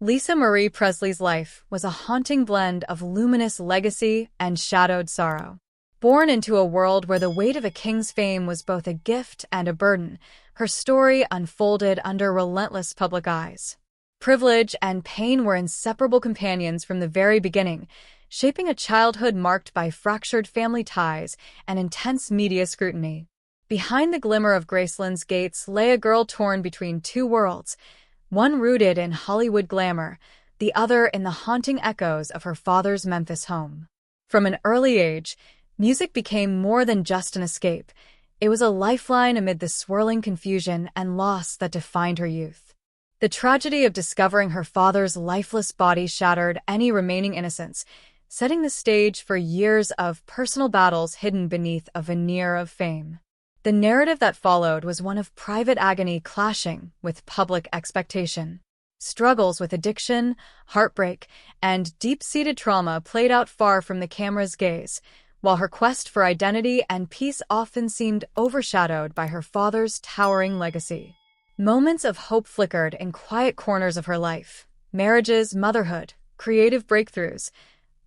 Lisa Marie Presley's life was a haunting blend of luminous legacy and shadowed sorrow. Born into a world where the weight of a king's fame was both a gift and a burden, her story unfolded under relentless public eyes. Privilege and pain were inseparable companions from the very beginning, shaping a childhood marked by fractured family ties and intense media scrutiny. Behind the glimmer of Graceland's gates lay a girl torn between two worlds, one rooted in Hollywood glamour, the other in the haunting echoes of her father's Memphis home. From an early age, music became more than just an escape. It was a lifeline amid the swirling confusion and loss that defined her youth. The tragedy of discovering her father's lifeless body shattered any remaining innocence, setting the stage for years of personal battles hidden beneath a veneer of fame. The narrative that followed was one of private agony clashing with public expectation. Struggles with addiction, heartbreak, and deep-seated trauma played out far from the camera's gaze, while her quest for identity and peace often seemed overshadowed by her father's towering legacy. Moments of hope flickered in quiet corners of her life: marriages, motherhood, creative breakthroughs,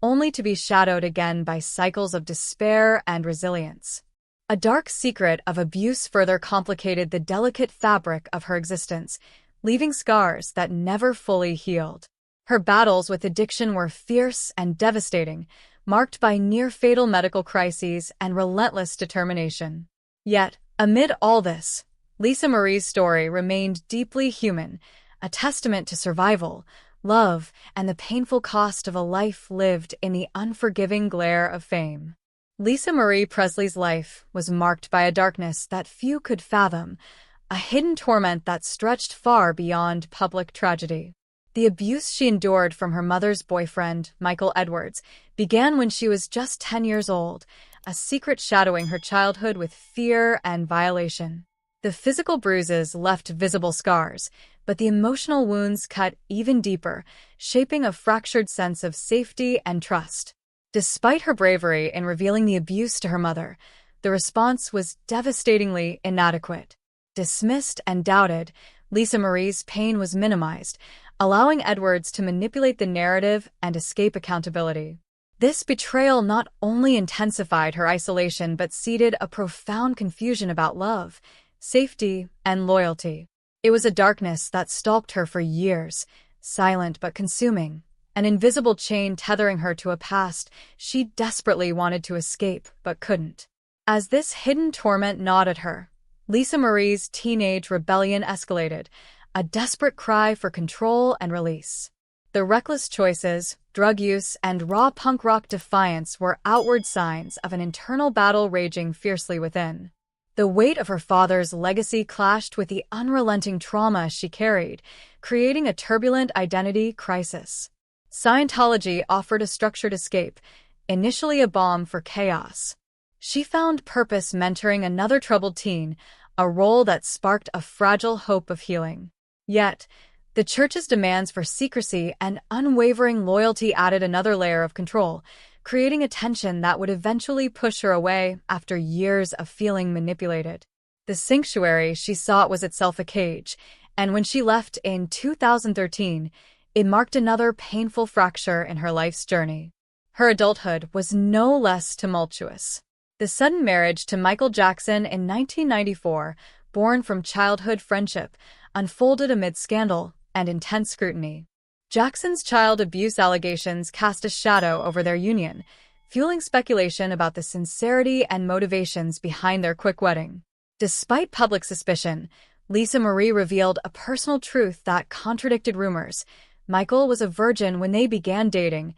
only to be shadowed again by cycles of despair and resilience. A dark secret of abuse further complicated the delicate fabric of her existence, leaving scars that never fully healed. Her battles with addiction were fierce and devastating, marked by near-fatal medical crises and relentless determination. Yet, amid all this, Lisa Marie's story remained deeply human, a testament to survival, love, and the painful cost of a life lived in the unforgiving glare of fame. Lisa Marie Presley's life was marked by a darkness that few could fathom, a hidden torment that stretched far beyond public tragedy. The abuse she endured from her mother's boyfriend, Michael Edwards, began when she was just 10 years old, a secret shadowing her childhood with fear and violation. The physical bruises left visible scars, but the emotional wounds cut even deeper, shaping a fractured sense of safety and trust. Despite her bravery in revealing the abuse to her mother, the response was devastatingly inadequate. Dismissed and doubted, Lisa Marie's pain was minimized, allowing Edwards to manipulate the narrative and escape accountability. This betrayal not only intensified her isolation but seeded a profound confusion about love, safety, and loyalty. It was a darkness that stalked her for years, silent but consuming, an invisible chain tethering her to a past she desperately wanted to escape but couldn't. As this hidden torment gnawed at her, Lisa Marie's teenage rebellion escalated, a desperate cry for control and release. The reckless choices, drug use, and raw punk rock defiance were outward signs of an internal battle raging fiercely within. The weight of her father's legacy clashed with the unrelenting trauma she carried, creating a turbulent identity crisis. Scientology offered a structured escape, initially a balm for chaos. She found purpose mentoring another troubled teen, a role that sparked a fragile hope of healing. Yet, the church's demands for secrecy and unwavering loyalty added another layer of control, creating a tension that would eventually push her away after years of feeling manipulated. The sanctuary she sought was itself a cage, and when she left in 2013, it marked another painful fracture in her life's journey. Her adulthood was no less tumultuous. The sudden marriage to Michael Jackson in 1994, born from childhood friendship, unfolded amid scandal and intense scrutiny. Jackson's child abuse allegations cast a shadow over their union, fueling speculation about the sincerity and motivations behind their quick wedding. Despite public suspicion, Lisa Marie revealed a personal truth that contradicted rumors. Michael was a virgin when they began dating,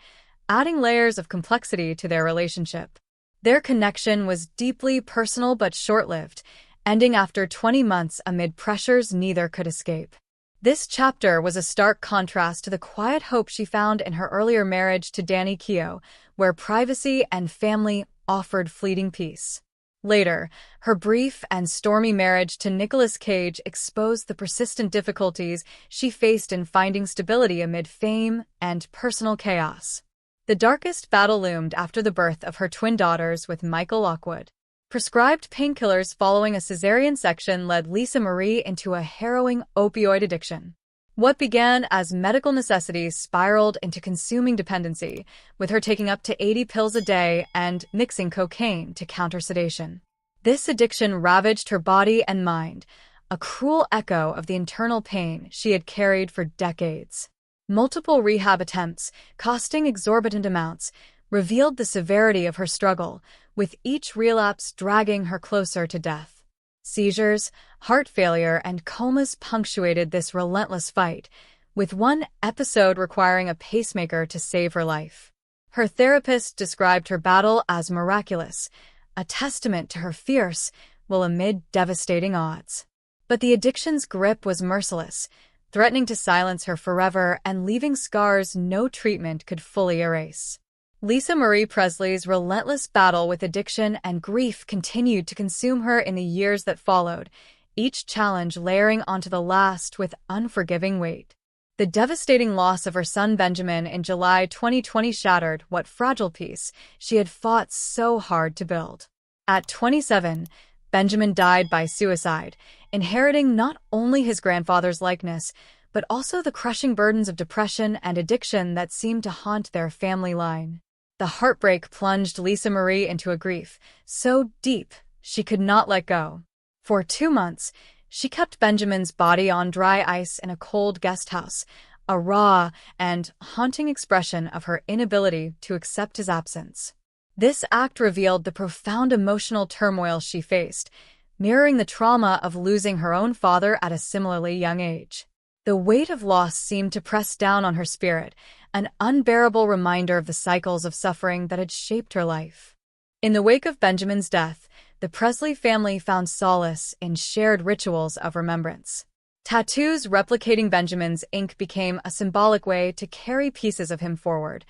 adding layers of complexity to their relationship. Their connection was deeply personal but short-lived, ending after 20 months amid pressures neither could escape. This chapter was a stark contrast to the quiet hope she found in her earlier marriage to Danny Keough, where privacy and family offered fleeting peace. Later, her brief and stormy marriage to Nicolas Cage exposed the persistent difficulties she faced in finding stability amid fame and personal chaos. The darkest battle loomed after the birth of her twin daughters with Michael Lockwood. Prescribed painkillers following a cesarean section led Lisa Marie into a harrowing opioid addiction. What began as medical necessities spiraled into consuming dependency, with her taking up to 80 pills a day and mixing cocaine to counter sedation. This addiction ravaged her body and mind, a cruel echo of the internal pain she had carried for decades. Multiple rehab attempts, costing exorbitant amounts, revealed the severity of her struggle, with each relapse dragging her closer to death. Seizures, heart failure, and comas punctuated this relentless fight, with one episode requiring a pacemaker to save her life. Her therapist described her battle as miraculous, a testament to her fierce will amid devastating odds. But the addiction's grip was merciless, threatening to silence her forever and leaving scars no treatment could fully erase. Lisa Marie Presley's relentless battle with addiction and grief continued to consume her in the years that followed, each challenge layering onto the last with unforgiving weight. The devastating loss of her son Benjamin in July 2020 shattered what fragile peace she had fought so hard to build. At 27, Benjamin died by suicide, inheriting not only his grandfather's likeness, but also the crushing burdens of depression and addiction that seemed to haunt their family line. The heartbreak plunged Lisa Marie into a grief so deep she could not let go. For 2 months, she kept Benjamin's body on dry ice in a cold guest house, a raw and haunting expression of her inability to accept his absence. This act revealed the profound emotional turmoil she faced, mirroring the trauma of losing her own father at a similarly young age. The weight of loss seemed to press down on her spirit, an unbearable reminder of the cycles of suffering that had shaped her life. In the wake of Benjamin's death, the Presley family found solace in shared rituals of remembrance. Tattoos replicating Benjamin's ink became a symbolic way to carry pieces of him forward,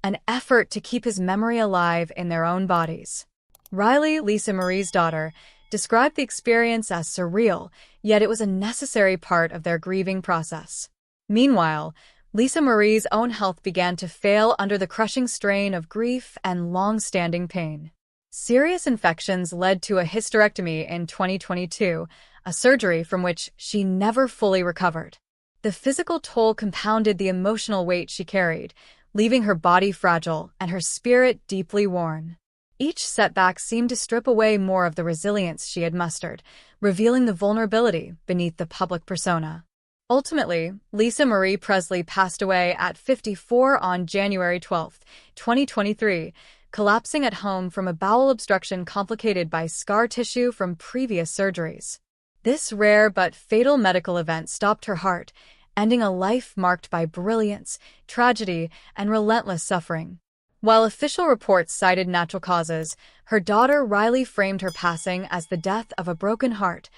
an effort to keep his memory alive in their own bodies. Riley, Lisa Marie's daughter, described the experience as surreal, yet it was a necessary part of their grieving process. Meanwhile, Lisa Marie's own health began to fail under the crushing strain of grief and long-standing pain. Serious infections led to a hysterectomy in 2022, a surgery from which she never fully recovered. The physical toll compounded the emotional weight she carried, leaving her body fragile and her spirit deeply worn. Each setback seemed to strip away more of the resilience she had mustered, revealing the vulnerability beneath the public persona. Ultimately, Lisa Marie Presley passed away at 54 on January 12, 2023, collapsing at home from a bowel obstruction complicated by scar tissue from previous surgeries. This rare but fatal medical event stopped her heart, ending a life marked by brilliance, tragedy, and relentless suffering. While official reports cited natural causes, her daughter Riley framed her passing as the death of a broken heart,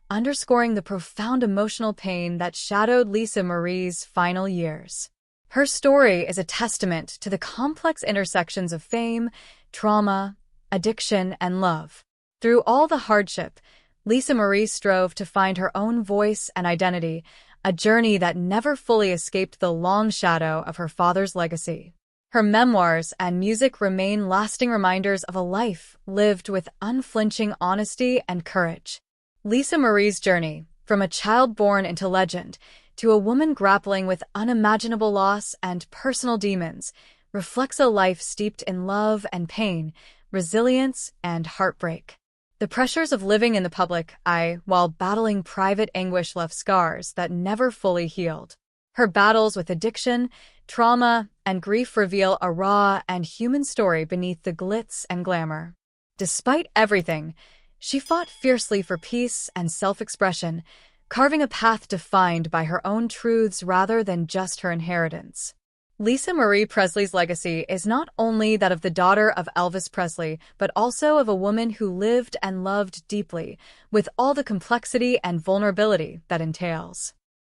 underscoring the profound emotional pain that shadowed Lisa Marie's final years. Her story is a testament to the complex intersections of fame, trauma, addiction, and love. Through all the hardship, Lisa Marie strove to find her own voice and identity, a journey that never fully escaped the long shadow of her father's legacy. Her memoirs and music remain lasting reminders of a life lived with unflinching honesty and courage. Lisa Marie's journey, from a child born into legend to a woman grappling with unimaginable loss and personal demons, reflects a life steeped in love and pain, resilience and heartbreak. The pressures of living in the public eye while battling private anguish left scars that never fully healed. Her battles with addiction, trauma, and grief reveal a raw and human story beneath the glitz and glamour. Despite everything, she fought fiercely for peace and self-expression, carving a path defined by her own truths rather than just her inheritance. Lisa Marie Presley's legacy is not only that of the daughter of Elvis Presley, but also of a woman who lived and loved deeply, with all the complexity and vulnerability that entails.